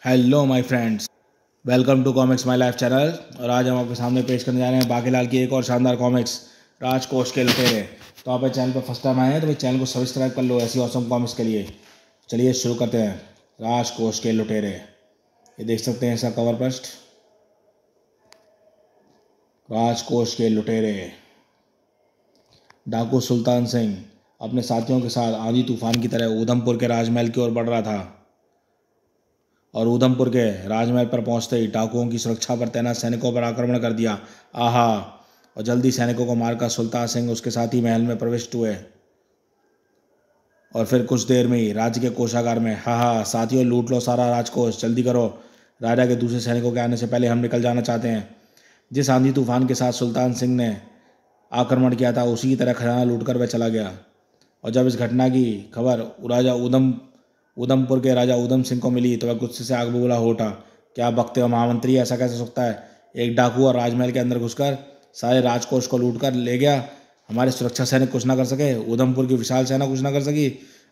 Hello my friends, welcome to comics my life channel. और आज हम आपके सामने पेश करने जा रहे हैं बाकीलाल की एक और शानदार कॉमिक्स, राजकोष के लुटेरे। तो आप चैनल पर फर्स्ट टाइम आए हैं तो भाई चैनल को सब्सक्राइब कर लो ऐसी ऑसम कॉमिक्स के लिए। चलिए शुरू करते हैं। राजकोष के लुटेरे, ये देख सकते हैं इसका कवर फर्स्ट। राजकोष के लुटेरे। डाकू सुल्तान सिंह अपने साथियों के साथ आंधी तूफान की तरह उधमपुर के राजमहल की ओर बढ़ रहा था। और उधमपुर के राजमहल पर पहुंचते ही डाकुओं की सुरक्षा पर तैनात सैनिकों पर आक्रमण कर दिया। आहा। और जल्दी सैनिकों को मारकर सुल्तान सिंह उसके साथी महल में प्रविष्ट हुए। और फिर कुछ देर में ही राज्य के कोषागार में, हा साथियों, लूट लो सारा राजकोष, जल्दी करो, राजा के दूसरे सैनिकों के आने से पहले हम निकल जाना चाहते हैं। जिस आंधी तूफान के साथ सुल्तान सिंह ने आक्रमण किया था उसी की तरह खजाना लूटकर वह चला गया। और जब इस घटना की खबर उधमपुर के राजा उधम सिंह को मिली तो वह गुस्से से आग बबूला हो उठा। क्या बकते हो महामंत्री, ऐसा कैसे सकता है? एक डाकू और राजमहल के अंदर घुसकर सारे राजकोष को लूट कर ले गया। हमारे सुरक्षा सैनिक कुछ ना कर सके, उधमपुर की विशाल सेना कुछ ना कर सकी।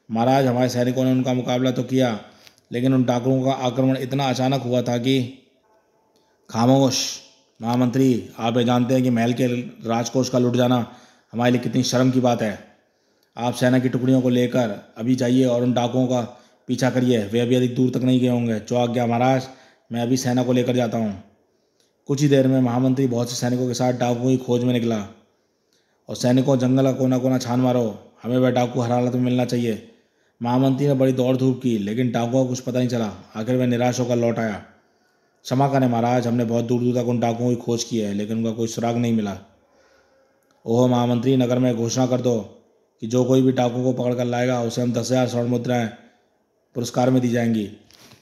महाराज, हमारे सैनिकों ने उनका मुकाबला तो किया, लेकिन उन डाकुओं का आक्रमण इतना अचानक हुआ था कि। खामोश महामंत्री, आप ये जानते हैं कि महल के राजकोष का लूट जाना हमारे लिए कितनी शर्म की बात है। आप सेना की टुकड़ियों को लेकर अभी जाइए और उन डाकुओं का पीछा करिए, वे अभी अधिक दूर तक नहीं गए होंगे। जो आज्ञा महाराज, मैं अभी सेना को लेकर जाता हूँ। कुछ ही देर में महामंत्री बहुत से सैनिकों के साथ डाकुओं की खोज में निकला। और सैनिकों, जंगल का कोना कोना छान मारो, हमें वह डाकू हर हालत में मिलना चाहिए। महामंत्री ने बड़ी दौड़ धूप की, लेकिन डाकुओं को कुछ पता नहीं चला। आखिर वह निराश होकर लौट आया। क्षमा करें महाराज, हमने बहुत दूर दूर तक उन डाकुओं की खोज की है, लेकिन उनका कोई सुराग नहीं मिला। ओह महामंत्री, नगर में घोषणा कर दो कि जो कोई भी डाकू को पकड़ कर लाएगा उसे हम 10,000 स्वर्ण मुद्राएं पुरस्कार में दी जाएंगी।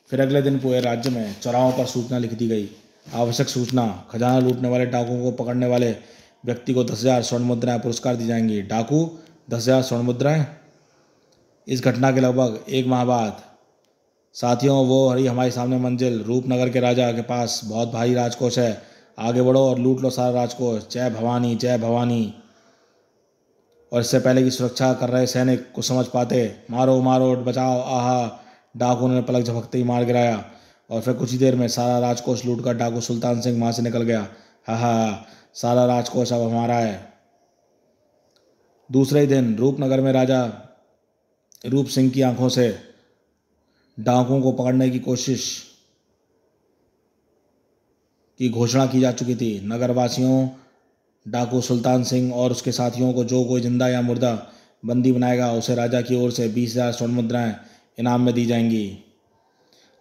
फिर अगले दिन पूरे राज्य में चौराहों पर सूचना लिख दी गई। आवश्यक सूचना, खजाना लूटने वाले डाकुओं को पकड़ने वाले व्यक्ति को 10,000 स्वर्ण मुद्राएं पुरस्कार दी जाएंगी। डाकू 10,000 स्वर्ण मुद्राएं। इस घटना के लगभग एक माह बाद, साथियों, वो हरी हमारे सामने मंजिल रूपनगर के राजा के पास बहुत भारी राजकोष है। आगे बढ़ो और लूट लो सारा राजकोष। जय भवानी, जय भवानी। और इससे पहले की सुरक्षा कर रहे सैनिक कुछ समझ पाते, मारो मारो, बचाओ, आहा। डाकुओं ने पलक झपकते ही मार गिराया। और फिर कुछ ही देर में सारा राजकोष लूटकर डाकू सुल्तान सिंह वहां से निकल गया। हा, सारा राजकोष अब हमारा है। दूसरे ही दिन रूपनगर में राजा रूप सिंह की आंखों से डाकुओं को पकड़ने की कोशिश की घोषणा की जा चुकी थी। नगरवासियों, डाकू सुल्तान सिंह और उसके साथियों को जो कोई जिंदा या मुर्दा बंदी बनाएगा उसे राजा की ओर से 20,000 स्वर्ण मुद्राएं इनाम में दी जाएंगी।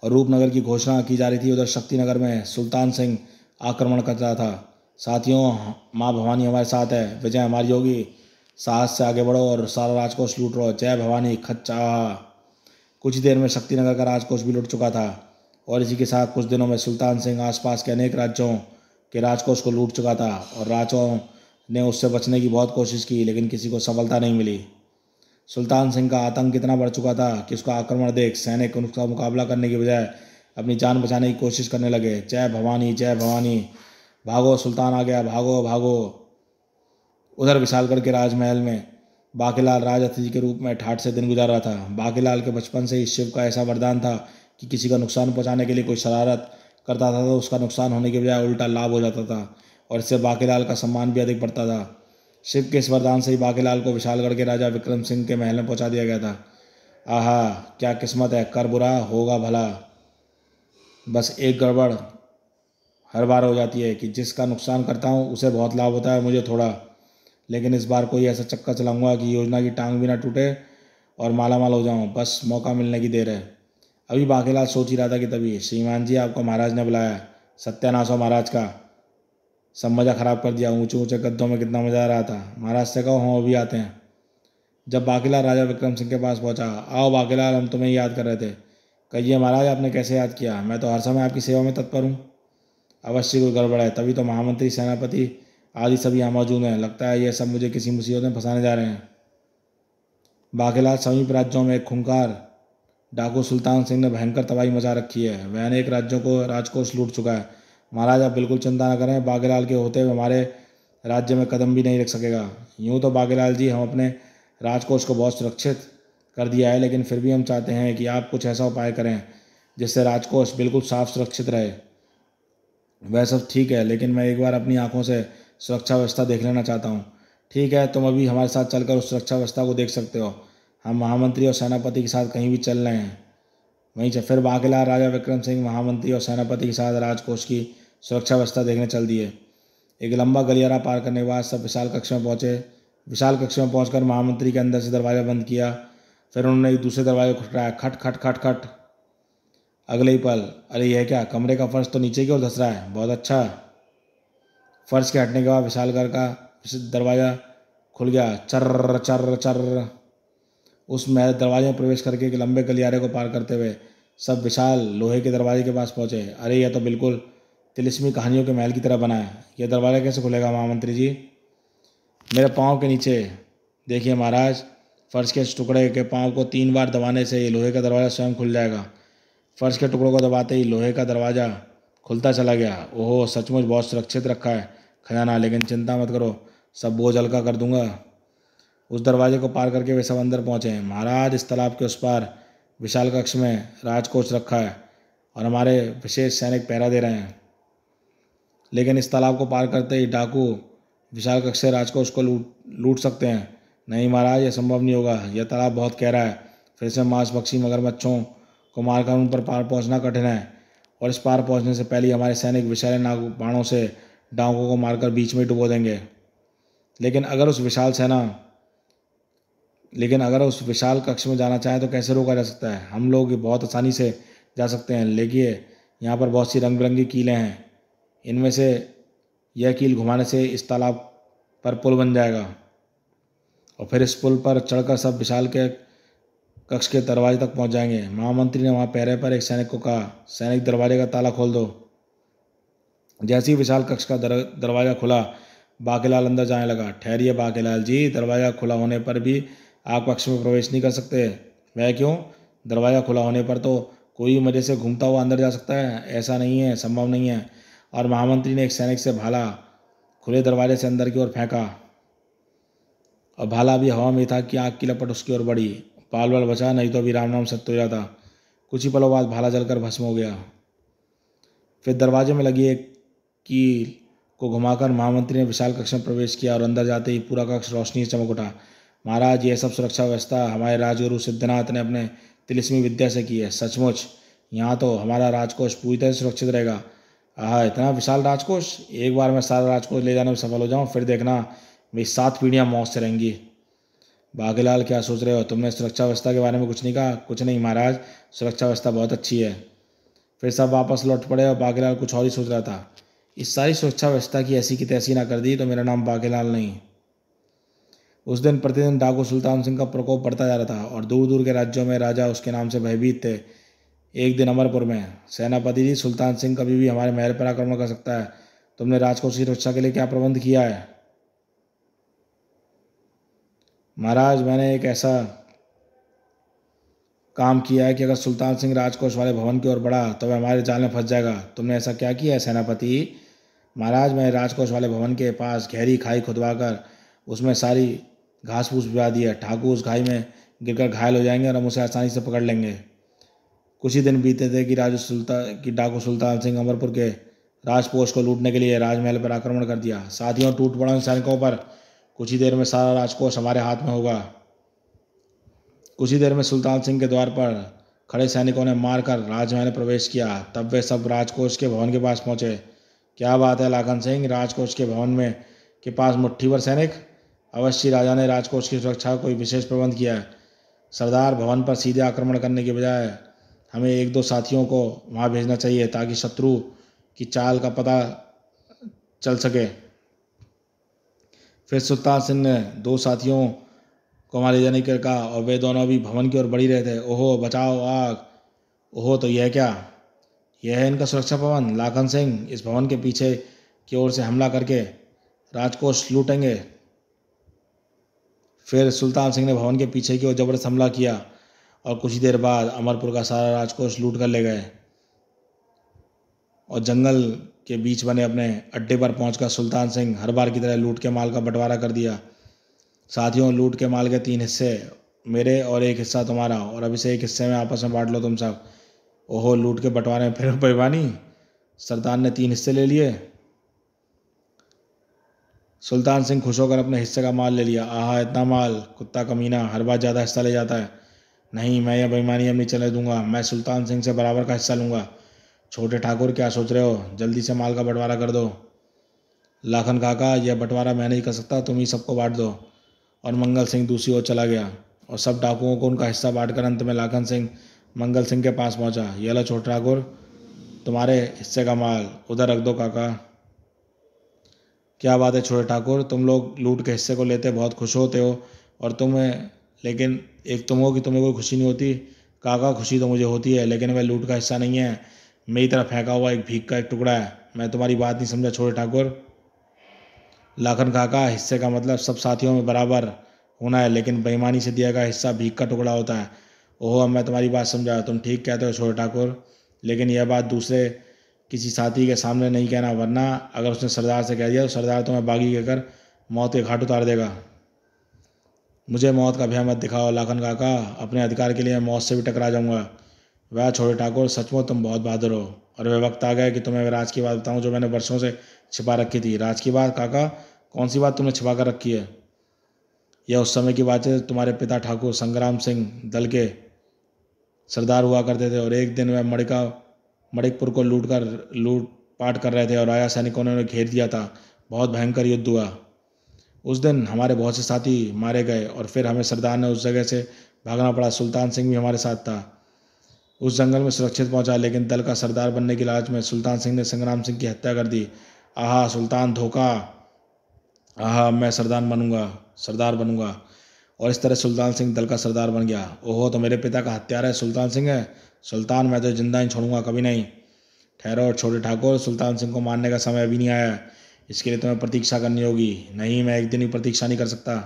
और रूपनगर की घोषणा की जा रही थी। उधर शक्तिनगर में सुल्तान सिंह आक्रमण कर रहा था। साथियों, माँ भवानी हमारे साथ है, विजय हमारी होगी। साहस से आगे बढ़ो और सारा राजकोष लूट लो। जय भवानी, खच्चा। कुछ ही देर में शक्तिनगर का राजकोष भी लुट चुका था। और इसी के साथ कुछ दिनों में सुल्तान सिंह आसपास के अनेक राज्यों के राजकोष को लूट चुका था। और राजाओं ने उससे बचने की बहुत कोशिश की, लेकिन किसी को सफलता नहीं मिली। सुल्तान सिंह का आतंक इतना बढ़ चुका था कि उसका आक्रमण देख सैनिक उसका मुकाबला करने की बजाय अपनी जान बचाने की कोशिश करने लगे। जय भवानी, जय भवानी। भागो, सुल्तान आ गया, भागो भागो। उधर विशालगढ़ के राजमहल में बाकीलाल राज अतिथि के रूप में ठाठ से दिन गुजार रहा था। बाकीलाल के बचपन से ही शिव का ऐसा वरदान था कि किसी का नुकसान पहुंचाने के लिए कोई शरारत करता था तो उसका नुकसान होने के बजाय उल्टा लाभ हो जाता था, और इससे बाकीलाल का सम्मान भी अधिक बढ़ता था। शिव के इस वरदान से ही बाकीलाल को विशालगढ़ के राजा विक्रम सिंह के महल में पहुंचा दिया गया था। आहा, क्या किस्मत है, कर बुरा होगा भला। बस एक गड़बड़ हर बार हो जाती है कि जिसका नुकसान करता हूँ उसे बहुत लाभ होता है, मुझे थोड़ा। लेकिन इस बार कोई ऐसा चक्कर चलाऊंगा कि योजना की टांग भी ना टूटे और मालामाल हो जाऊं। बस मौका मिलने की देर है। अभी बाकीलाल सोच ही रहा था कि तभी, श्रीमान जी, आपको महाराज ने बुलाया। सत्यानाश हो महाराज का, सब मज़ा खराब कर दिया। ऊंचे ऊंचे गद्दों में कितना मज़ा आ रहा था। महाराज से कहो हम अभी आते हैं। जब बाकीलाल राजा विक्रम सिंह के पास पहुंचा, आओ बाकीलाल, हम तुम्हें याद कर रहे थे। कहिए महाराज, आपने कैसे याद किया? मैं तो हर समय आपकी सेवा में तत्पर हूँ। अवश्य कोई गड़बड़ है, तभी तो महामंत्री, सेनापति आदि सभी यहाँ मौजूद हैं। लगता है ये सब मुझे किसी मुसीबत में फंसाने जा रहे हैं। बाकीलाल, समीप राज्यों में एक खूंखार डाकू सुल्तान सिंह ने भयंकर तबाही मचा रखी है। वह अनेक राज्यों को राजकोष लूट चुका है। महाराज, आप बिल्कुल चिंता न करें, बाकीलाल के होते हुए हमारे राज्य में कदम भी नहीं रख सकेगा। यूँ तो बाकीलाल जी, हम अपने राजकोष को बहुत सुरक्षित कर दिया है, लेकिन फिर भी हम चाहते हैं कि आप कुछ ऐसा उपाय करें जिससे राजकोष बिल्कुल साफ सुरक्षित रहे। वह सब ठीक है, लेकिन मैं एक बार अपनी आंखों से सुरक्षा व्यवस्था देख लेना चाहता हूँ। ठीक है, तुम अभी हमारे साथ चलकर उस सुरक्षा व्यवस्था को देख सकते हो। हम महामंत्री और सेनापति के साथ कहीं भी चल रहे हैं। वहीं से फिर बाकीलाल राजा विक्रम सिंह महामंत्री और सेनापति के साथ राजकोष की सुरक्षा व्यवस्था देखने चल दिए। एक लंबा गलियारा पार करने के बाद सब विशाल कक्ष में पहुंचे। विशाल कक्ष में पहुंचकर महामंत्री के अंदर से दरवाजा बंद किया। फिर उन्होंने एक दूसरे दरवाजे को खटखटाया, खट खट खट खट। अगले ही पल, अरे यह क्या, कमरे का फर्श तो नीचे की ओर धंस रहा है। बहुत अच्छा। फर्श के हटने के बाद विशाल घर का दरवाजा खुल गया। चर्र चर्र चर्र। उस महल दरवाजे में प्रवेश करके एक लंबे गलियारे को पार करते हुए सब विशाल लोहे के दरवाजे के पास पहुंचे। अरे यह तो बिल्कुल तिलिस्मी कहानियों के महल की तरह बना है। यह दरवाज़ा कैसे खुलेगा महामंत्री जी? मेरे पाँव के नीचे देखिए महाराज। फर्श के इस टुकड़े के पाँव को 3 बार दबाने से ये लोहे का दरवाज़ा स्वयं खुल जाएगा। फर्श के टुकड़ों को दबाते ही लोहे का दरवाज़ा खुलता चला गया। ओहो, सचमुच बहुत सुरक्षित रखा है खजाना, लेकिन चिंता मत करो, सब बोझ हल्का कर दूंगा। उस दरवाजे को पार करके वे सब अंदर पहुंचे। महाराज, इस तालाब के उस पार विशाल कक्ष में राजकोष रखा है और हमारे विशेष सैनिक पहरा दे रहे हैं। लेकिन इस तालाब को पार करते ही डाकू विशाल कक्ष से राजकोष को लूट सकते हैं। नहीं महाराज, यह संभव नहीं होगा। यह तालाब बहुत गहरा है। फिर से मांसभक्षी मगरमच्छों को मारकर उन पर पार पहुंचना कठिन है, और इस पार पहुंचने से पहले हमारे सैनिक विशाल नाग बाणों से डाकुओं को मारकर बीच में डुबो देंगे। लेकिन अगर उस विशाल कक्ष में जाना चाहें तो कैसे रोका जा सकता है? हम लोग बहुत आसानी से जा सकते हैं। देखिए, यहाँ पर बहुत सी रंग बिरंगी कीलें हैं। इनमें से यह कील घुमाने से इस तालाब पर पुल बन जाएगा, और फिर इस पुल पर चढ़कर सब विशाल के कक्ष के दरवाजे तक पहुंच जाएंगे। महामंत्री ने वहां पहरे पर एक सैनिक को कहा, सैनिक दरवाजे का ताला खोल दो। जैसे ही विशाल कक्ष का दरवाजा खुला, बाकीलाल अंदर जाने लगा। ठहरिए बाकीलाल जी, दरवाजा खुला होने पर भी आप कक्ष में प्रवेश नहीं कर सकते। वह क्यों? दरवाजा खुला होने पर तो कोई मजे से घूमता हुआ अंदर जा सकता है। ऐसा नहीं है, संभव नहीं है। और महामंत्री ने एक सैनिक से भाला खुले दरवाजे से अंदर की ओर फेंका, और भाला भी हवा में था कि आग की लपट उसकी ओर बढ़ी। पाल वाल बचा, नहीं तो अभी राम नाम सत्य हो जाता। कुछ ही पलों बाद भाला जलकर भस्म हो गया। फिर दरवाजे में लगी एक कील को घुमाकर महामंत्री ने विशाल कक्ष में प्रवेश किया, और अंदर जाते ही पूरा कक्ष रोशनी से चमक उठा। महाराज, यह सब सुरक्षा व्यवस्था हमारे राजगुरु सिद्धनाथ ने अपने तिलिस्मी विद्या से की है। सचमुच यहाँ तो हमारा राजकोष पूरी तरह सुरक्षित रहेगा। आह, इतना विशाल राजकोष! एक बार मैं सारा राजकोष ले जाने में सफल हो जाऊँ, फिर देखना मेरी 7 पीढ़ियाँ मौज से रहेंगी। बाकीलाल, क्या सोच रहे हो? तुमने सुरक्षा व्यवस्था के बारे में कुछ नहीं कहा? कुछ नहीं महाराज, सुरक्षा व्यवस्था बहुत अच्छी है। फिर सब वापस लौट पड़े, और बाकीलाल कुछ और ही सोच रहा था। इस सारी सुरक्षा व्यवस्था की ऐसी की तैसी ना कर दी तो मेरा नाम बाकीलाल नहीं। उस दिन प्रतिदिन डाकू सुल्तान सिंह का प्रकोप बढ़ता जा रहा था, और दूर दूर के राज्यों में राजा उसके नाम से भयभीत थे। एक दिन अमरपुर में, सेनापति जी, सुल्तान सिंह कभी भी हमारे महल पर आक्रमण कर सकता है। तुमने राजकोष की सुरक्षा के लिए क्या प्रबंध किया है? महाराज, मैंने एक ऐसा काम किया है कि अगर सुल्तान सिंह राजकोष वाले भवन की ओर बढ़ा तो वह हमारे जाल में फंस जाएगा। तुमने ऐसा क्या किया है सेनापति? महाराज, मैंने राजकोष वाले भवन के पास गहरी खाई खुदवाकर उसमें सारी घास फूस बिछा दी है। ठाकुर उस खाई में गिरकर घायल हो जाएंगे और हम उसे आसानी से पकड़ लेंगे। कुछ ही दिन बीते थे कि डाकू सुल्तान सिंह अमरपुर के राजकोष को लूटने के लिए राजमहल पर आक्रमण कर दिया। साथियों, टूट पड़ा उन सैनिकों पर। कुछ ही देर में सारा राजकोष हमारे हाथ में होगा। कुछ ही देर में सुल्तान सिंह के द्वार पर खड़े सैनिकों ने मारकर राजमहल में प्रवेश किया। तब वे सब राजकोष के भवन के पास पहुंचे। क्या बात है लाखन सिंह, राजकोष के भवन में के पास मुट्ठी भर सैनिक? अवश्य राजा ने राजकोष की सुरक्षा कोई विशेष प्रबंध किया है सरदार। भवन पर सीधे आक्रमण करने के बजाय हमें 1-2 साथियों को वहां भेजना चाहिए, ताकि शत्रु की चाल का पता चल सके। फिर सुल्तान सिंह ने 2 साथियों को वहां ले जाने के कहा, और वे दोनों भी भवन की ओर बढ़ ही रहे थे। ओहो, बचाओ, आग! ओहो, तो यह क्या? यह है इनका सुरक्षा प्रबंध। लाखन सिंह इस भवन के पीछे की ओर से हमला करके राजकोष लूटेंगे। फिर सुल्तान सिंह ने भवन के पीछे की ओर जबरदस्त हमला किया, और कुछ ही देर बाद अमरपुर का सारा राजकोष लूट कर ले गए, और जंगल के बीच बने अपने अड्डे पर पहुंचकर सुल्तान सिंह हर बार की तरह लूट के माल का बंटवारा कर दिया। साथियों, लूट के माल के 3 हिस्से मेरे और 1 हिस्सा तुम्हारा, और अब इसे एक हिस्से में आपस में बांट लो तुम सब। ओहो, लूट के बंटवारे में फिर बेईमानी। सरदार ने 3 हिस्से ले लिए। सुल्तान सिंह खुश होकर अपने हिस्से का माल ले लिया। आहा, इतना माल! कुत्ता कमीना हर बार ज़्यादा हिस्सा ले जाता है। नहीं, मैं यह बेईमानी अब नहीं चलने दूंगा। मैं सुल्तान सिंह से बराबर का हिस्सा लूंगा। छोटे ठाकुर, क्या सोच रहे हो? जल्दी से माल का बंटवारा कर दो। लाखन काका, यह बंटवारा मैं नहीं कर सकता, तुम ही सबको बांट दो। और मंगल सिंह दूसरी ओर चला गया और सब डाकुओं को उनका हिस्सा बांटकर अंत में लाखन सिंह मंगल सिंह के पास पहुंचा। ये लो छोटे ठाकुर, तुम्हारे हिस्से का माल, उधर रख दो काका। क्या बात है छोटे ठाकुर, तुम लोग लूट के हिस्से को लेते बहुत खुश होते हो और तुम्हें, लेकिन एक तुम हो कि तुम्हें कोई खुशी नहीं होती। काका, खुशी तो मुझे होती है, लेकिन वह लूट का हिस्सा नहीं है, मेरी तरफ फेंका हुआ एक भीख का एक टुकड़ा है। मैं तुम्हारी बात नहीं समझा छोटे ठाकुर। लाखन काका, हिस्से का मतलब सब साथियों में बराबर होना है, लेकिन बेईमानी से दिया गया हिस्सा भीख का टुकड़ा होता है। ओह, अब मैं तुम्हारी बात समझा, तुम ठीक कहते हो छोटे ठाकुर, लेकिन यह बात दूसरे किसी साथी के सामने नहीं कहना, वरना अगर उसने सरदार से कह दिया तो सरदार तुम्हें बागी कहकर मौत के घाट उतार देगा। मुझे मौत का भय मत दिखाओ लाखन काका, अपने अधिकार के लिए मैं मौत से भी टकरा जाऊंगा। वह छोटे ठाकुर, सचमुच तुम बहुत बहादुर हो और वह वक्त आ गया कि तुम्हें राज की बात बताऊं जो मैंने वर्षों से छिपा रखी थी। राज की बात काका? कौन सी बात तुमने छिपा कर रखी है? यह उस समय की बात है, तुम्हारे पिता ठाकुर संग्राम सिंह दल के सरदार हुआ करते थे और एक दिन वह मणिकपुर को लूट पाट कर रहे थे और राजा सैनिकों ने उन्हें घेर दिया था। बहुत भयंकर युद्ध हुआ। उस दिन हमारे बहुत से साथी मारे गए और फिर हमें सरदार ने उस जगह से भागना पड़ा। सुल्तान सिंह भी हमारे साथ था। उस जंगल में सुरक्षित पहुंचा, लेकिन दल का सरदार बनने की लालच में सुल्तान सिंह ने संग्राम सिंह की हत्या कर दी। आहा सुल्तान, धोखा! आहा, मैं सरदार बनूंगा। और इस तरह सुल्तान सिंह दल का सरदार बन गया। ओहो, तो मेरे पिता का हत्यारा है सुल्तान सिंह है। सुल्तान, मैं तो जिंदा नहीं छोड़ूंगा, कभी नहीं। ठहरो छोटे ठाकुर, सुल्तान सिंह को मारने का समय अभी नहीं आया है। इसके लिए तुम्हें प्रतीक्षा करनी होगी। नहीं, मैं एक दिन भी प्रतीक्षा नहीं कर सकता।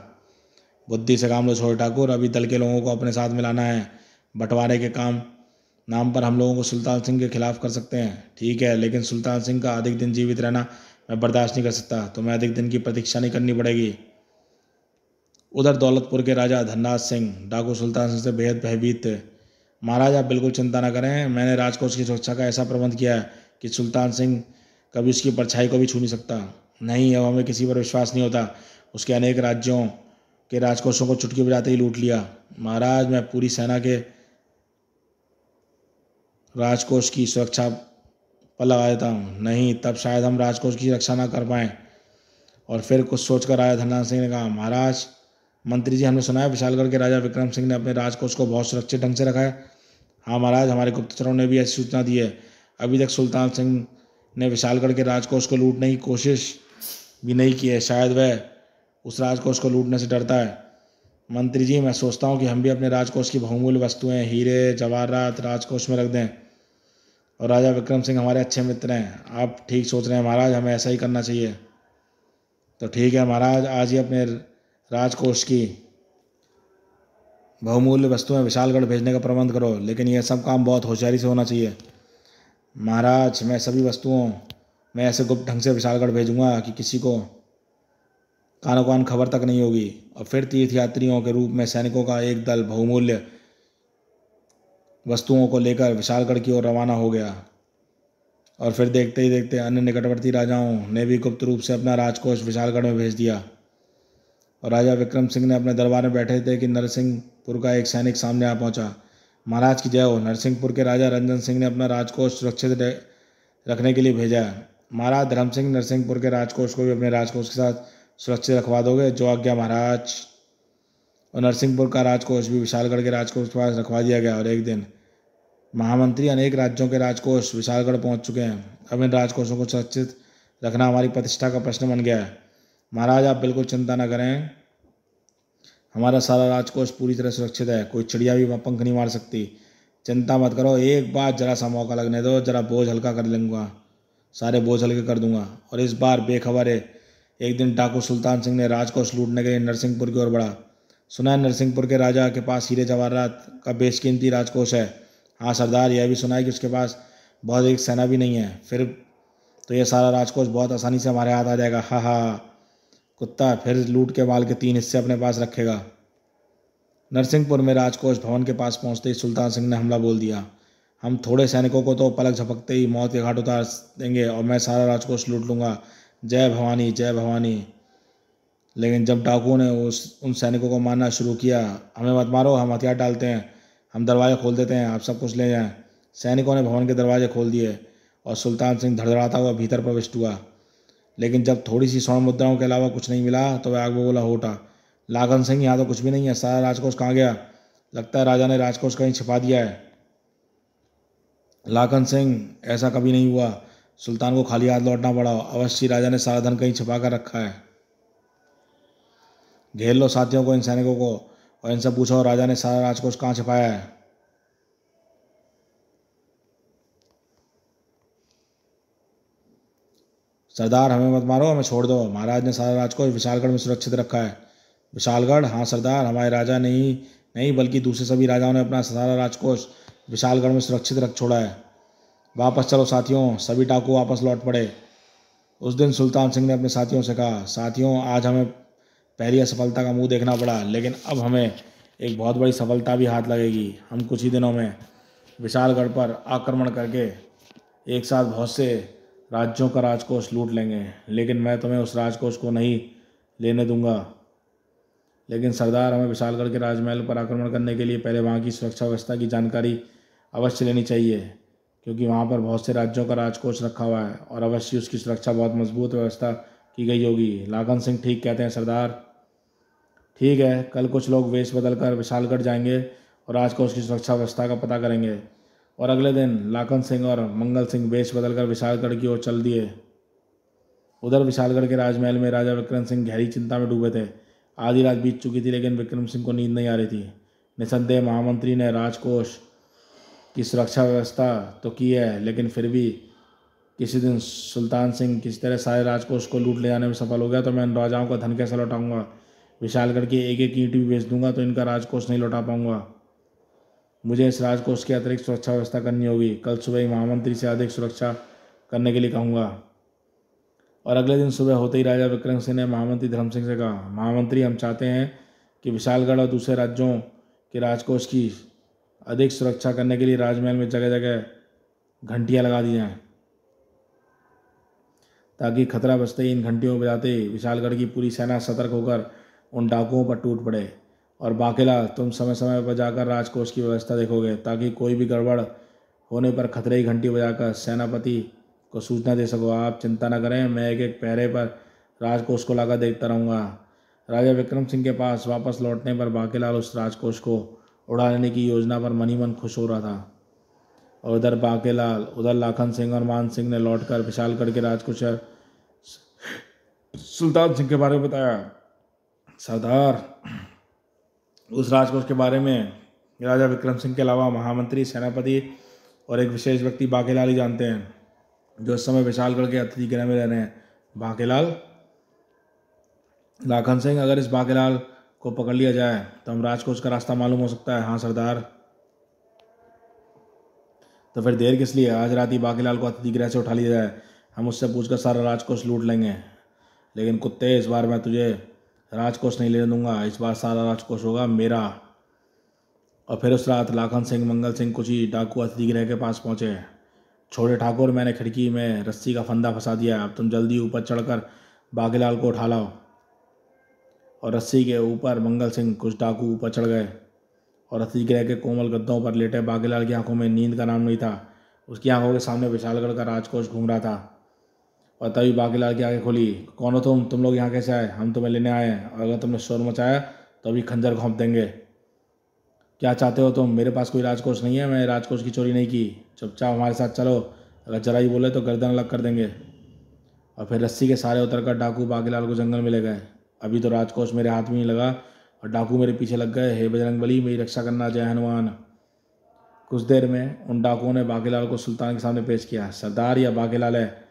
बुद्धि से काम लो छोटे ठाकुर, अभी दल के लोगों को अपने साथ मिलाना है। बंटवारे के नाम पर हम लोगों को सुल्तान सिंह के खिलाफ कर सकते हैं, ठीक है, लेकिन सुल्तान सिंह का अधिक दिन जीवित रहना मैं बर्दाश्त नहीं कर सकता। तुम्हें अधिक दिन की प्रतीक्षा नहीं करनी पड़ेगी। उधर दौलतपुर के राजा धनराज सिंह डाकू सुल्तान सिंह से बेहद भयभीत थे। महाराज, आप बिल्कुल चिंता न करें, मैंने राजकोष की सुरक्षा का ऐसा प्रबंध किया है कि सुल्तान सिंह कभी उसकी परछाई को भी छू नहीं सकता। नहीं, अब हमें किसी पर विश्वास नहीं होता। उसके अनेक राज्यों के राजकोषों को चुटकी बजाते ही लूट लिया। महाराज, मैं पूरी सेना के राजकोष की सुरक्षा पर लगा देता हूँ। नहीं, तब शायद हम राजकोष की रक्षा ना कर पाएँ। और फिर कुछ सोचकर राजा धनराज सिंह ने कहा, महाराज, मंत्री जी, हमने सुना है विशालगढ़ के राजा विक्रम सिंह ने अपने राजकोष को बहुत सुरक्षित ढंग से रखा है। हाँ महाराज, हमारे गुप्तचरों ने भी ऐसी सूचना दी है। अभी तक सुल्तान सिंह ने विशालगढ़ के राजकोष को लूटने की कोशिश भी नहीं की है। शायद वह उस राजकोष को लूटने से डरता है। मंत्री जी, मैं सोचता हूँ कि हम भी अपने राजकोष की बहुमूल्य वस्तुएं, हीरे जवाहरात राजकोष में रख दें। और राजा विक्रम सिंह हमारे अच्छे मित्र हैं। आप ठीक सोच रहे हैं महाराज, हमें ऐसा ही करना चाहिए। तो ठीक है महाराज, आज ही अपने राजकोष की बहुमूल्य वस्तुएं विशालगढ़ भेजने का प्रबंध करो, लेकिन यह सब काम बहुत होशियारी से होना चाहिए। महाराज, मैं सभी वस्तुओं में ऐसे गुप्त ढंग से विशालगढ़ भेजूंगा कि किसी को कानो कान खबर तक नहीं होगी। और फिर तीर्थयात्रियों के रूप में सैनिकों का एक दल बहुमूल्य वस्तुओं को लेकर विशालगढ़ की ओर रवाना हो गया। और फिर देखते ही देखते अन्य निकटवर्ती राजाओं ने भी गुप्त रूप से अपना राजकोष विशालगढ़ में भेज दिया। और राजा विक्रम सिंह ने अपने दरबार में बैठे थे कि नरसिंहपुर का एक सैनिक सामने आ पहुंचा। महाराज की जय हो। नरसिंहपुर के राजा रंजन सिंह ने अपना राजकोष सुरक्षित रखने के लिए भेजा है। महाराज धर्म सिंह, नरसिंहपुर के राजकोष को भी अपने राजकोष के साथ सुरक्षित रखवा दोगे? जो आज्ञा महाराज। और नरसिंहपुर का राजकोष भी विशालगढ़ के राजकोष के पास रखवा दिया गया। और एक दिन महामंत्री, अनेक राज्यों के राजकोष विशालगढ़ पहुंच चुके हैं। अब इन राजकोषों को सुरक्षित रखना हमारी प्रतिष्ठा का प्रश्न बन गया है। महाराज, आप बिल्कुल चिंता न करें, हमारा सारा राजकोष पूरी तरह सुरक्षित है। कोई चिड़िया भी पंख नहीं मार सकती। चिंता मत करो, एक बार जरा सा मौका लगने दो, जरा बोझ हल्का कर लूँगा, सारे बोझ हल्के कर दूंगा। और इस बार बेखबर है, एक दिन डाकू सुल्तान सिंह ने राजकोष लूटने के लिए नरसिंहपुर की ओर बढ़ा। सुना है नरसिंहपुर के राजा के पास हीरे जवाहरात का बेशकीमती राजकोष है। हाँ सरदार, यह भी सुना है कि उसके पास बहुत एक सेना भी नहीं है। फिर तो यह सारा राजकोष बहुत आसानी से हमारे हाथ आ जाएगा। हा हा, कुत्ता फिर लूट के माल के 3 हिस्से अपने पास रखेगा। नरसिंहपुर में राजकोष भवन के पास पहुंचते ही सुल्तान सिंह ने हमला बोल दिया। हम थोड़े सैनिकों को तो पलक झपकते ही मौत के घाट उतार देंगे और मैं सारा राजकोष लूट लूँगा। जय भवानी, जय भवानी। लेकिन जब डाकुओं ने उन सैनिकों को मारना शुरू किया, हमें मत मारो, हम हथियार डालते हैं, हम दरवाजे खोल देते हैं, आप सब कुछ ले जाएं। सैनिकों ने भवन के दरवाजे खोल दिए और सुल्तान सिंह धड़धड़ाता हुआ भीतर प्रविष्ट हुआ। लेकिन जब थोड़ी सी स्वर्ण मुद्राओं के अलावा कुछ नहीं मिला तो वह आग बबूला हो उठा। लाखन सिंह, यहाँ तो कुछ भी नहीं है, सारा राजकोष कहाँ गया? लगता है राजा ने राजकोष कहीं छिपा दिया है। लाखन सिंह, ऐसा कभी नहीं हुआ। सुल्तान को खाली हाथ लौटना पड़ा। अवश्य राजा ने सारा धन कहीं छिपा कर रखा है। घेर लो साथियों को, इन सैनिकों को, और इनसे पूछो राजा ने सारा राजकोष कहाँ छिपाया है। सरदार, हमें मत मारो, हमें छोड़ दो। महाराज ने सारा राजकोष विशालगढ़ में सुरक्षित रखा है। विशालगढ़? हाँ सरदार, हमारे राजा ने ही नहीं बल्कि दूसरे सभी राजाओं ने अपना सारा राजकोष विशालगढ़ में सुरक्षित रख छोड़ा है। वापस चलो साथियों। सभी डाकू वापस लौट पड़े। उस दिन सुल्तान सिंह ने अपने साथियों से कहा, साथियों, आज हमें पहली असफलता का मुंह देखना पड़ा, लेकिन अब हमें एक बहुत बड़ी सफलता भी हाथ लगेगी। हम कुछ ही दिनों में विशालगढ़ पर आक्रमण करके एक साथ बहुत से राज्यों का राजकोष लूट लेंगे। लेकिन मैं तुम्हें उस राजकोष को नहीं लेने दूंगा। लेकिन सरदार, हमें विशालगढ़ के राजमहल पर आक्रमण करने के लिए पहले वहाँ की सुरक्षा व्यवस्था की जानकारी अवश्य लेनी चाहिए, क्योंकि वहाँ पर बहुत से राज्यों का राजकोष रखा हुआ है और अवश्य उसकी सुरक्षा बहुत मजबूत व्यवस्था की गई होगी। लाखन सिंह, ठीक कहते हैं सरदार। ठीक है, कल कुछ लोग वेश बदलकर विशालगढ़ जाएंगे और राजकोष की सुरक्षा व्यवस्था का पता करेंगे। और अगले दिन लाखन सिंह और मंगल सिंह वेश बदलकर विशालगढ़ की ओर चल दिए। उधर विशालगढ़ के राजमहल में राजा विक्रम सिंह गहरी चिंता में डूबे थे। आधी रात बीत चुकी थी, लेकिन विक्रम सिंह को नींद नहीं आ रही थी। निसंदेह महामंत्री ने राजकोष की सुरक्षा व्यवस्था तो की है, लेकिन फिर भी किसी दिन सुल्तान सिंह किसी तरह सारे राजकोष को लूट ले जाने में सफल हो गया तो मैं इन राजाओं का धन कैसे लौटाऊंगा? विशालगढ़ की एक एक ईंट भी बेच दूंगा तो इनका राजकोष नहीं लौटा पाऊंगा। मुझे इस राजकोष की अतिरिक्त सुरक्षा व्यवस्था करनी होगी। कल सुबह ही महामंत्री से अधिक सुरक्षा करने के लिए कहूँगा। और अगले दिन सुबह होते ही राजा विक्रम सिंह ने महामंत्री धर्म सिंह से कहा, महामंत्री, हम चाहते हैं कि विशालगढ़ और दूसरे राज्यों के राजकोष की अधिक सुरक्षा करने के लिए राजमहल में जगह जगह घंटियाँ लगा दी जाएँ, ताकि खतरा बचते ही इन घंटियों बजाते ही विशालगढ़ की पूरी सेना सतर्क होकर उन डाकुओं पर टूट पड़े। और बाकेला, तुम समय समय पर जाकर राजकोष की व्यवस्था देखोगे, ताकि कोई भी गड़बड़ होने पर खतरे की घंटी बजाकर सेनापति को सूचना दे सको। आप चिंता न करें, मैं एक एक पहरे पर राजकोष को लाकर देखता रहूँगा। राजा विक्रम सिंह के पास वापस लौटने पर बाकेलाल उस राजकोष को उड़ा लेने की योजना पर मन ही मन खुश हो रहा था। और उधर बाकेलाल, उधर लाखन सिंह और मान सिंह ने लौटकर विशालगढ़ के राजकोष सुल्तान सिंह के बारे में बताया। सरदार, उस राजकोष के बारे में राजा विक्रम सिंह के अलावा महामंत्री, सेनापति और एक विशेष व्यक्ति बाकेलाल ही जानते हैं, जो इस समय विशालगढ़ के अतिथि गृह में रह रहे हैं। बाकेलाल? लाखन सिंह, अगर इस बाकेलाल को पकड़ लिया जाए तो हम राजकोष का रास्ता मालूम हो सकता है। हाँ सरदार। तो फिर देर किस लिए? आज रात ही बाकेलाल को अतिथि गृह से उठा लिया जाए, हम उससे पूछकर सारा राजकोष लूट लेंगे। लेकिन कुत्ते, इस बार मैं तुझे राजकोष नहीं लेने दूंगा। इस बार सारा राजकोष होगा मेरा। और फिर उस रात लाखन सिंह, मंगल सिंह कुछ ही डाकू अतिथि गृह के पास पहुंचे। छोटे ठाकुर, मैंने खिड़की में रस्सी का फंदा फंसा दिया, अब तुम जल्दी ऊपर चढ़कर बाकेलाल को उठा लाओ। और रस्सी के ऊपर मंगल सिंह, कुछ डाकू ऊपर चढ़ गए और अतिथि गृह के कोमल गद्दों पर लेटे बाकेलाल की आंखों में नींद का नाम नहीं था। उसकी आंखों के सामने विशालगढ़ का राजकोष घूम रहा था। और तभी बाकेलाल की आंखें खुली। कौन हो तुम लोग यहाँ कैसे आए? हम तुम्हें लेने आए हैं, और अगर तुमने शोर मचाया तो अभी खंजर घोंप देंगे। क्या चाहते हो तुम? मेरे पास कोई राजकोष नहीं है, मैं राजकोष की चोरी नहीं की। चुपचाप हमारे साथ चलो, अगर जरा ही बोले तो गर्दन अलग कर देंगे। और फिर रस्सी के सारे उतरकर डाकू बाकेलाल को जंगल में ले गए। अभी तो राजकोष मेरे हाथ में नहीं लगा और डाकू मेरे पीछे लग गए। हे बजरंगबली, मेरी रक्षा करना, जय हनुमान। कुछ देर में उन डाकुओं ने बाकेलाल को सुल्तान के सामने पेश किया। सरदार, यह बाकेलाल है,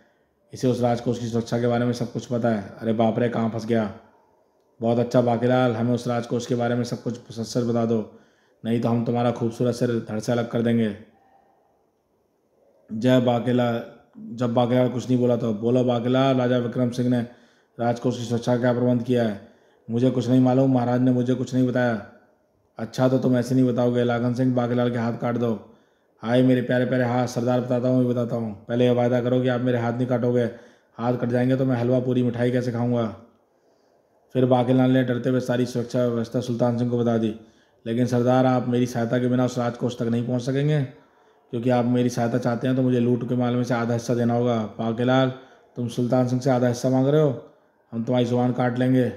इसे उस राजकोष की सुरक्षा के बारे में सब कुछ पता है। अरे बाप रे, कहाँ फंस गया? बहुत अच्छा बाकेलाल, हमें उस राजकोष के बारे में सब कुछ सच सच बता दो, नहीं तो हम तुम्हारा खूबसूरत सिर धड़ से अलग कर देंगे। जय बाकेलाल। जब बाकेलाल कुछ नहीं बोला तो बोलो बाकेलाल, राजा विक्रम सिंह ने राजकोष की सुरक्षा का क्या प्रबंध किया है? मुझे कुछ नहीं मालूम, महाराज ने मुझे कुछ नहीं बताया। अच्छा, तो तुम ऐसे नहीं बताओगे? लाखन सिंह, बाकेलाल के हाथ काट दो। हाय मेरे प्यारे प्यारे हाथ सरदार, बताता हूँ, बताता हूँ। पहले यह वायदा करो कि आप मेरे हाथ नहीं काटोगे। हाथ कट जाएंगे तो मैं हलवा पूरी मिठाई कैसे खाऊंगा। फिर बाकीलाल ने डरते हुए सारी सुरक्षा व्यवस्था सुल्तान सिंह को बता दी। लेकिन सरदार, आप मेरी सहायता के बिना उस राजकोष तक नहीं पहुंच सकेंगे। क्योंकि आप मेरी सहायता चाहते हैं तो मुझे लूट के माल में से आधा हिस्सा देना होगा। बाकीलाल, तुम सुल्तान सिंह से आधा हिस्सा मांग रहे हो, हम तुम्हारी जुबान काट लेंगे।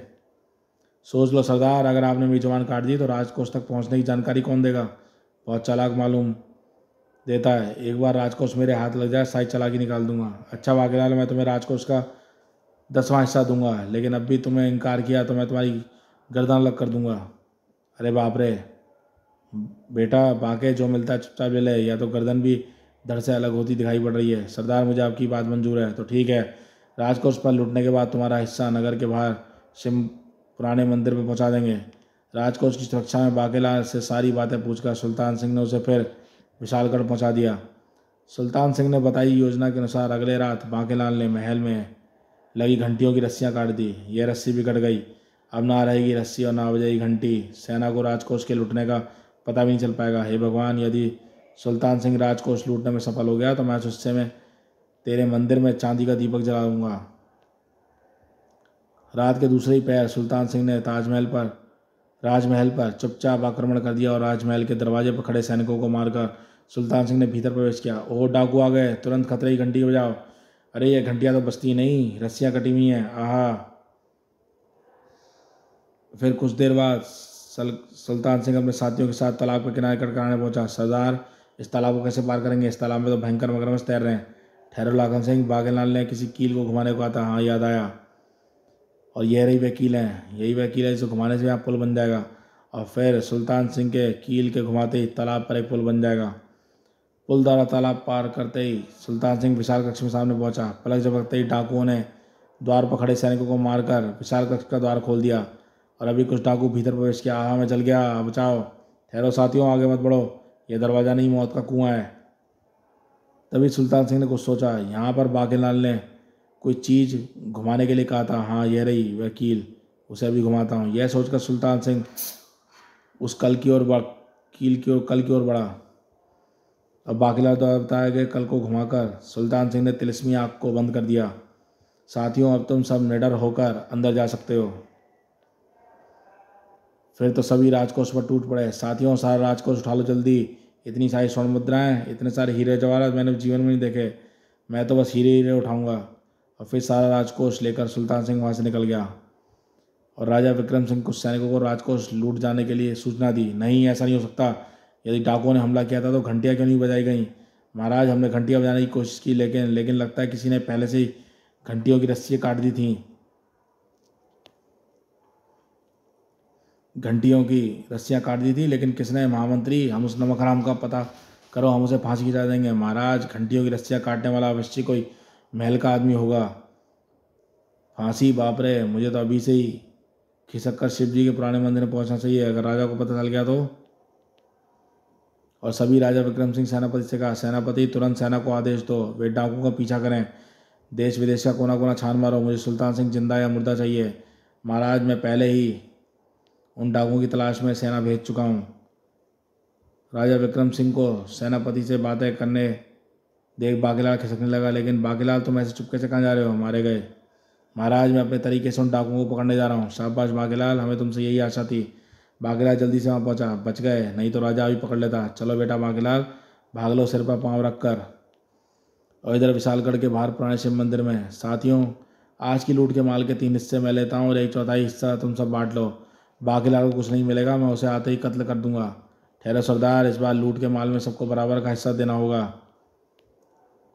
सोच लो सरदार, अगर आपने मेरी जुबान काट दी तो राजकोष तक पहुंचने की जानकारी कौन देगा। बहुत चालाक मालूम देता है। एक बार राजकोष मेरे हाथ लग जाए, सारी चालाकी निकाल दूंगा। अच्छा बाकीलाल, मैं तुम्हें राजकोष का 10वां हिस्सा दूंगा, लेकिन अब भी तुम्हें इनकार किया तो मैं तुम्हारी गर्दन अलग कर दूंगा। अरे बाप रे बेटा, बाके जो मिलता है चुपचाप ले ले, या तो गर्दन भी धड़ से अलग होती दिखाई पड़ रही है। सरदार, मुझे आपकी बात मंजूर है। तो ठीक है, राजकोष पर लूटने के बाद तुम्हारा हिस्सा नगर के बाहर शिव पुराने मंदिर में पहुंचा देंगे। राजकोष की सुरक्षा में बाकेलाल से सारी बातें पूछकर सुल्तान सिंह ने उसे फिर विशालगढ़ पहुंचा दिया। सुल्तान सिंह ने बताई योजना के अनुसार अगले रात बाकेलाल ने महल में लगी घंटियों की रस्सियां काट दी। यह रस्सी भी कट गई। अब ना रहेगी रस्सी और ना बजेगी घंटी। सेना को राजकोष के लूटने का पता भी नहीं चल पाएगा। हे भगवान, यदि सुल्तान सिंह राजकोष लूटने में सफल हो गया तो मैं उस हिस्से में तेरे मंदिर में चांदी का दीपक जलाऊंगा। रात के दूसरे ही पहर सुल्तान सिंह ने राजमहल पर चुपचाप आक्रमण कर दिया और राजमहल के दरवाजे पर खड़े सैनिकों को मारकर सुल्तान सिंह ने भीतर प्रवेश किया। ओह डाकू आ गए, तुरंत खतरे की घंटी बजाओ। अरे ये घंटियां तो बजती नहीं, रस्सियां कटी हुई हैं। आहा। फिर कुछ देर बाद सुल्तान सिंह अपने साथियों के साथ तालाब के किनारे कटकराने पहुंचा। सरदार, इस तालाब को कैसे पार करेंगे? इस तालाब में तो भयंकर मगरमच्छ तैर रहे हैं। ठहरो लाखन सिंह, बागेलाल ने किसी कील को घुमाने को कहा था। हाँ याद आया। और यह रही वकील है, यही वकील है जिसे घुमाने से यहाँ पुल बन जाएगा। और फिर सुल्तान सिंह के कील के घुमाते ही तालाब पर एक पुल बन जाएगा। पुल द्वारा तालाब पार करते ही सुल्तान सिंह विशाल कक्ष में सामने पहुंचा। पलक झपकते ही डाकुओं ने द्वार पर खड़े सैनिकों को मारकर विशाल कक्ष का द्वार खोल दिया और अभी कुछ डाकू भीतर प्रवेश किया। आहा, मैं जल गया, बचाओ। ठहरो साथियों, आगे मत बढ़ो, यह दरवाज़ा नहीं, मौत का कुआं है। तभी सुल्तान सिंह ने कुछ सोचा। यहाँ पर बागेलाल ने कोई चीज़ घुमाने के लिए कहा था। हाँ यह रही वकील, उसे अभी घुमाता हूँ। यह सोचकर सुल्तान सिंह उस कल की ओर कल की ओर बढ़ा। अब बाकीलाल द्वारा बताया गया कल को घुमाकर सुल्तान सिंह ने तिलिस्मी आँख को बंद कर दिया। साथियों, अब तुम सब निडर होकर अंदर जा सकते हो। फिर तो सभी राजकोष पर टूट पड़े। साथियों, सारा राजकोष उठा लो जल्दी। इतनी सारी स्वर्ण मुद्राएं, इतने सारे हीरे जवाहरात मैंने जीवन में नहीं देखे। मैं तो बस हीरे हीरे उठाऊंगा। और फिर सारा राजकोष लेकर सुल्तान सिंह वहाँ से निकल गया। और राजा विक्रम सिंह कुछ सैनिकों को राजकोष लूट जाने के लिए सूचना दी। नहीं, ऐसा नहीं हो सकता। यदि डाकुओं ने हमला किया था तो घंटियाँ क्यों नहीं बजाई गई? महाराज, हमने घंटियाँ बजाने की कोशिश की, लेकिन लगता है किसी ने पहले से ही घंटियों की रस्सियाँ काट दी थी। घंटियों की रस्सियाँ काट दी थी, लेकिन किसने? महामंत्री, हम उस नमक हराम का पता करो, हम उसे फांसी खिंचा देंगे। महाराज, घंटियों की रस्सियाँ काटने वाला अवश्य कोई महल का आदमी होगा। फांसी? बाप रे, मुझे तो अभी से ही खिसक कर शिव जी के पुराने मंदिर में पहुंचना चाहिए। अगर राजा को पता चल गया तो। और सभी राजा विक्रम सिंह सेनापति से कहा, सेनापति तुरंत सेना को आदेश दो, वे डाकुओं का पीछा करें, देश विदेश का कोना कोना छान मारो। मुझे सुल्तान सिंह जिंदा या मुर्दा चाहिए। महाराज, मैं पहले ही उन डाकुओं की तलाश में सेना भेज चुका हूँ। राजा विक्रम सिंह को सेनापति से बातें करने देख बाकीलाल खिसकने लगा। लेकिन बाकीलाल, तुम ऐसे चुपके से कहाँ जा रहे हो? मारे गए। महाराज, मैं अपने तरीके से उन डाकुओं को पकड़ने जा रहा हूँ। शाबाश बाकीलाल, हमें तुमसे यही आशा थी। बाकीलाल जल्दी से वहाँ पहुँचा। बच गए, नहीं तो राजा अभी पकड़ लेता। चलो बेटा बाकीलाल, भाग लो सिर पर पाँव रख कर। और इधर विशालगढ़ के बाहर पुराने शिव मंदिर में। साथियों, आज की लूट के माल के 3 हिस्से मैं लेता हूँ और 1/4 हिस्सा तुम सब बांट लो। बाकीलाल को कुछ नहीं मिलेगा, मैं उसे आते ही कत्ल कर दूंगा। ठहरो सरदार, इस बार लूट के माल में सबको बराबर का हिस्सा देना होगा।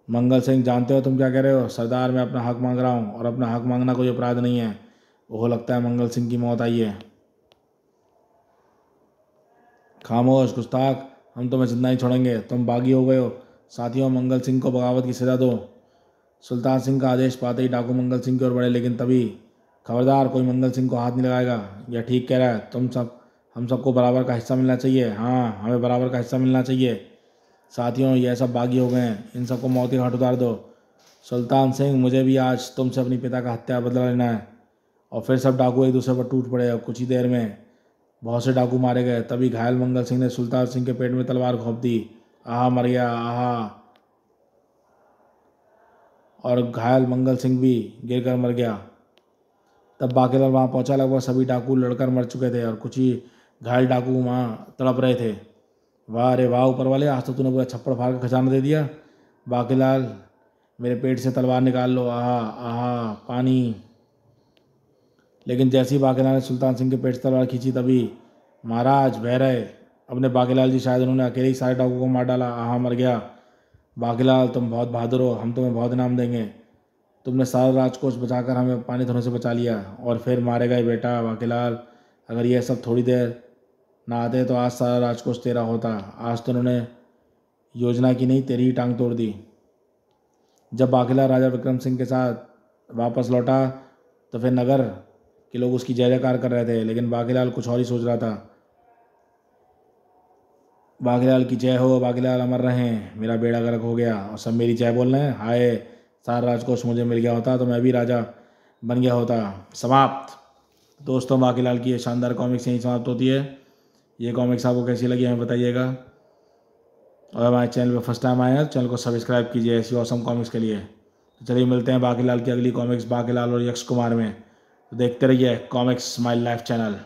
मंगल सिंह, जानते हो तुम क्या कह रहे हो? सरदार, मैं अपना हक मांग रहा हूँ और अपना हक मांगना कोई अपराध नहीं है। ओह, लगता है मंगल सिंह की मौत आई है। खामोश गुस्ताख, हम तुम्हें जिंदा नहीं छोड़ेंगे, तुम बागी हो गए हो। साथियों, मंगल सिंह को बगावत की सजा दो। सुल्तान सिंह का आदेश पाते ही डाकू मंगल सिंह की ओर बढ़े, लेकिन तभी, खबरदार, कोई मंगल सिंह को हाथ नहीं लगाएगा। यह ठीक कह रहा है, हम सबको बराबर का हिस्सा मिलना चाहिए। हाँ, हमें बराबर का हिस्सा मिलना चाहिए। साथियों, यह सब बागी हो गए हैं, इन सबको मौत के घाट उतार दो। सुल्तान सिंह, मुझे भी आज तुमसे अपनी पिता का हत्या बदला लेना है। और फिर सब डाकू एक दूसरे पर टूट पड़े और कुछ ही देर में बहुत से डाकू मारे गए। तभी घायल मंगल सिंह ने सुल्तान सिंह के पेट में तलवार घोंप दी आहा मर गया आहा। और घायल मंगल सिंह भी गिरकर मर गया। तब बाकीलाल वहाँ पहुँचा। लगभग सभी डाकू लड़कर मर चुके थे और कुछ ही घायल डाकू वहाँ तड़प रहे थे। वाह अरे वाह ऊपर वाले, आज तो तूने पूरा छप्पड़ फाड़ के खजाना दे दिया। बाकीलाल मेरे पेट से तलवार निकाल लो, आहा आहा पानी। लेकिन जैसे ही बाकीलाल ने सुल्तान सिंह के पेट से तलवार खींची तभी महाराज बह रहे। अपने बाकीलाल जी शायद उन्होंने अकेले ही सारे डाकू को मार डाला, आहा मर गया। बाकीलाल तुम बहुत बहादुर हो, हम तुम्हें बहुत इनाम देंगे। तुमने सारा राजकोष बचाकर हमें पानी धोने से बचा लिया और फिर मारे गए बेटा बाकीलाल। अगर यह सब थोड़ी देर ना आते तो आज सारा राजकोष तेरा होता। आज तो उन्होंने योजना की नहीं तेरी ही टांग तोड़ दी। जब बाकीलाल राजा विक्रम सिंह के साथ वापस लौटा तो फिर नगर के लोग उसकी जय जयकार कर रहे थे, लेकिन बाकीलाल कुछ और ही सोच रहा था। बाकीलाल की जय हो, बाकीलाल अमर रहें, मेरा बेड़ा गर्क हो गया। और सब मेरी जय बोल रहे हैं। हाय सारा राजकोष मुझे मिल गया होता तो मैं भी राजा बन गया होता। समाप्त। दोस्तों बाकीलाल की ये शानदार कॉमिक्स यहीं समाप्त होती है। ये कॉमिक्स आपको कैसी लगी हमें बताइएगा। और हमारे चैनल पर फर्स्ट टाइम आए हैं तो चैनल को सब्सक्राइब कीजिए ऐसी ऑसम कॉमिक्स के लिए। तो चलिए मिलते हैं बाकीलाल की अगली कॉमिक्स बाकीलाल और यक्ष कुमार में। तो देखते रहिए कॉमिक्स माई लाइफ चैनल।